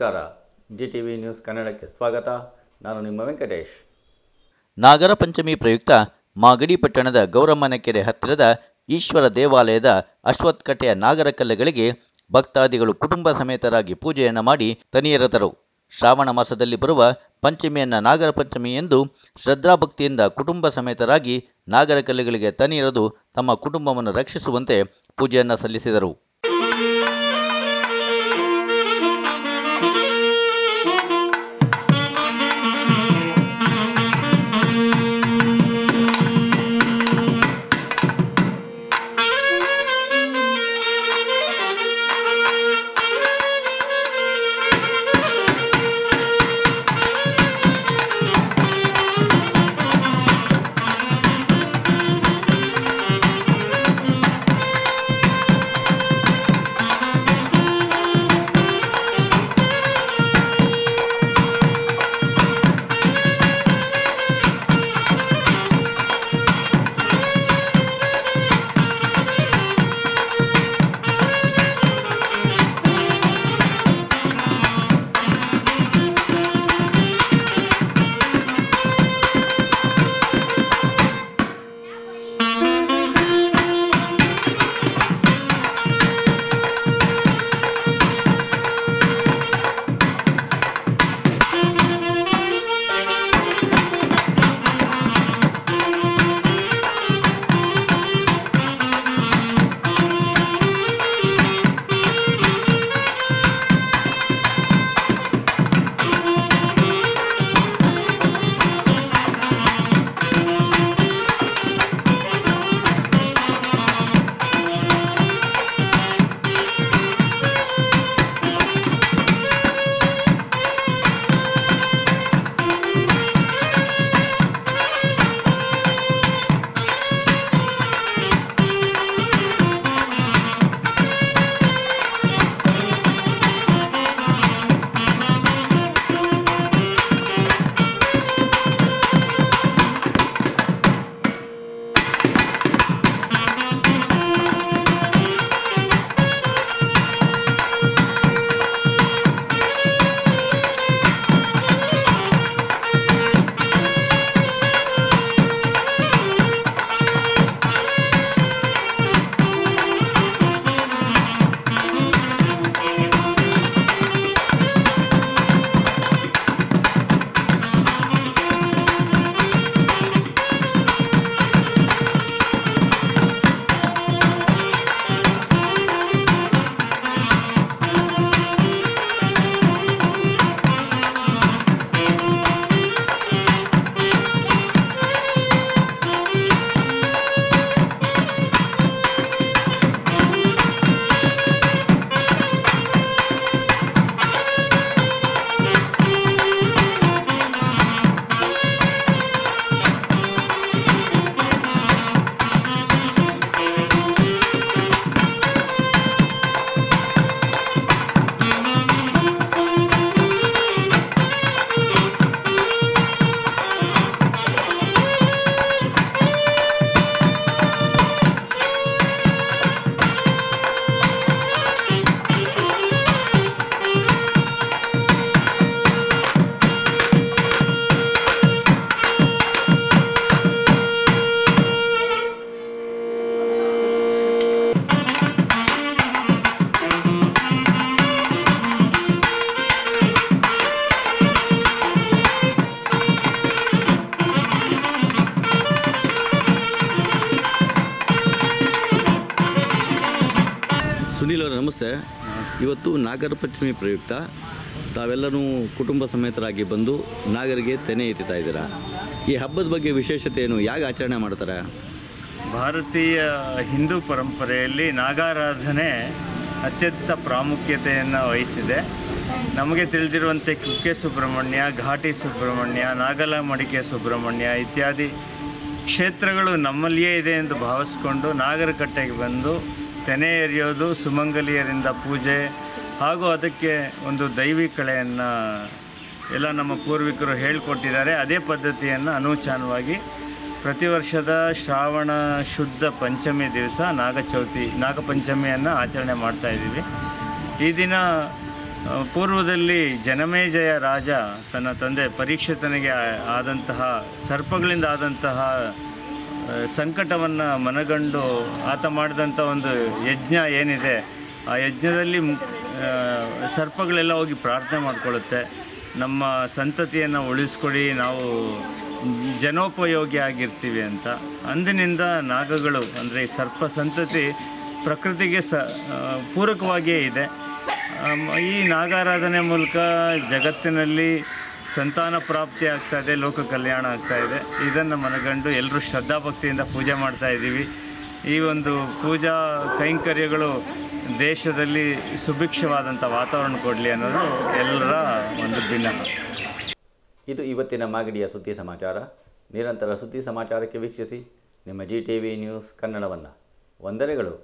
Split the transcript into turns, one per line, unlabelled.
ನಮಸ್ಕಾರ. GTV news ಕನ್ನಡಕ್ಕೆ ಸ್ವಾಗತ. ನಾನು ನಿಮ್ಮ ವೆಂಕಟೇಶ್.
ನಾಗರ ಪಂಚಮಿ ಪ್ರಯುಕ್ತ ಮಾಗಡಿ ಪಟ್ಟಣದ ಗೌರಮ್ಮನ ಕೆರೆ ಹತ್ತಿರದ ಈಶ್ವರ ದೇವಾಲಯದ ಅಶ್ವತ್ಥಕಟ್ಟೆಯ ನಾಗರಕಲ್ಲುಗಳಿಗೆ ಭಕ್ತಾದಿಗಳು ಕುಟುಂಬ ಸಮೇತರಾಗಿ ಪೂಜೆಯನ್ನು ಮಾಡಿ ತನಿಯರೆದರು. ಶ್ರಾವಣ ಮಾಸದಲ್ಲಿ ಬರುವ ಪಂಚಮಿಯನ್ನು ನಾಗರ ಪಂಚಮಿ ಎಂದು ಶ್ರದ್ಧಾಭಕ್ತಿಯಿಂದ ಕುಟುಂಬ ಸಮೇತರಾಗಿ ನಾಗರಕಲ್ಲುಗಳಿಗೆ ತನಿಯರೆದು ತಮ್ಮ ಕುಟುಂಬವನ್ನು ರಕ್ಷಿಸುವಂತೆ ಪೂಜೆಯನ್ನು ಸಲ್ಲಿಸಿದರು.
ಸುನೀಲ್ ಅವರೇ ನಮಸ್ತೆ. ಇವತ್ತು ನಾಗರ ಪಂಚಮಿ ಪ್ರಯುಕ್ತ ತಾವೆಲ್ಲರೂ ಕುಟುಂಬ ಸಮೇತರಾಗಿ ಬಂದು ನಾಗರಿಗೆ ತೆನೆ ಇಡ್ತಾ ಇದ್ದೀರಾ. ಈ ಹಬ್ಬದ ಬಗ್ಗೆ ವಿಶೇಷತೆ ಏನು, ಹೇಗೆ ಆಚರಣೆ ಮಾಡ್ತಾರೆ?
ಭಾರತೀಯ ಹಿಂದೂ ಪರಂಪರೆಯಲ್ಲಿ ನಾಗಾರಾಧನೆ ಅತ್ಯಂತ ಪ್ರಾಮುಖ್ಯತೆಯನ್ನು ವಹಿಸಿದೆ. ನಮಗೆ ತಿಳಿದಿರುವಂತೆ ಕುಕ್ಕೆ ಸುಬ್ರಹ್ಮಣ್ಯ, ಘಾಟಿ ಸುಬ್ರಹ್ಮಣ್ಯ, ನಾಗಲಮಡಿಕೆ ಸುಬ್ರಹ್ಮಣ್ಯ ಇತ್ಯಾದಿ ಕ್ಷೇತ್ರಗಳು ನಮ್ಮಲ್ಲಿಯೇ ಇದೆ ಎಂದು ಭಾವಿಸ್ಕೊಂಡು ನಾಗರಕಟ್ಟೆಗೆ ಬಂದು ತೆನೆ ಎರೆಯೋದು, ಸುಮಂಗಲಿಯರಿಂದ ಪೂಜೆ ಹಾಗೂ ಅದಕ್ಕೆ ಒಂದು ದೈವಿ ಕಳೆಯನ್ನು ಎಲ್ಲ ನಮ್ಮ ಪೂರ್ವಿಕರು ಹೇಳಿಕೊಟ್ಟಿದ್ದಾರೆ. ಅದೇ ಪದ್ಧತಿಯನ್ನು ಅನೂಚಾನವಾಗಿ ಪ್ರತಿ ವರ್ಷದ ಶ್ರಾವಣ ಶುದ್ಧ ಪಂಚಮಿ ದಿವಸ ನಾಗಪಂಚಮಿಯನ್ನು ಆಚರಣೆ ಮಾಡ್ತಾಯಿದ್ದೀವಿ. ಈ ದಿನ ಪೂರ್ವದಲ್ಲಿ ಜನಮೇಜಯ ರಾಜ ತನ್ನ ತಂದೆ ಪರೀಕ್ಷಿತನಿಗೆ ಆದಂತಹ ಸರ್ಪಗಳಿಂದ ಆದಂತಹ ಸಂಕಟವನ್ನು ಮನಗಂಡು ಆತ ಮಾಡಿದಂಥ ಒಂದು ಯಜ್ಞ ಏನಿದೆ, ಆ ಯಜ್ಞದಲ್ಲಿ ಸರ್ಪಗಳೆಲ್ಲ ಹೋಗಿ ಪ್ರಾರ್ಥನೆ ಮಾಡಿಕೊಳ್ಳುತ್ತೆ, ನಮ್ಮ ಸಂತತಿಯನ್ನು ಉಳಿಸ್ಕೊಡಿ, ನಾವು ಜನೋಪಯೋಗಿ ಆಗಿರ್ತೀವಿ ಅಂತ. ಅಂದಿನಿಂದ ನಾಗಗಳು ಅಂದರೆ ಈ ಸರ್ಪ ಸಂತತಿ ಪ್ರಕೃತಿಗೆ ಪೂರಕವಾಗಿಯೇ ಇದೆ. ಈ ನಾಗಾರಾಧನೆ ಮೂಲಕ ಜಗತ್ತಿನಲ್ಲಿ ಸಂತಾನ ಪ್ರಾಪ್ತಿ ಆಗ್ತಾಯಿದೆ, ಲೋಕ ಕಲ್ಯಾಣ ಆಗ್ತಾಯಿದೆ. ಇದನ್ನು ಮನಗಂಡು ಎಲ್ಲರೂ ಶ್ರದ್ಧಾಭಕ್ತಿಯಿಂದ ಪೂಜೆ ಮಾಡ್ತಾ ಇದ್ದೀವಿ. ಈ ಒಂದು ಪೂಜಾ ಕೈಂಕರ್ಯಗಳು ದೇಶದಲ್ಲಿ ಸುಭಿಕ್ಷವಾದಂಥ ವಾತಾವರಣ ಕೊಡಲಿ ಅನ್ನೋದು ಎಲ್ಲರ ಒಂದು ಭಿನ್ನ.
ಇದು ಇವತ್ತಿನ ಮಾಗಡಿಯ ಸುದ್ದಿ ಸಮಾಚಾರ. ನಿರಂತರ ಸುದ್ದಿ ಸಮಾಚಾರಕ್ಕೆ ವೀಕ್ಷಿಸಿ ನಿಮ್ಮ GTV ನ್ಯೂಸ್ ಕನ್ನಡವನ್ನು. ವಂದನೆಗಳು.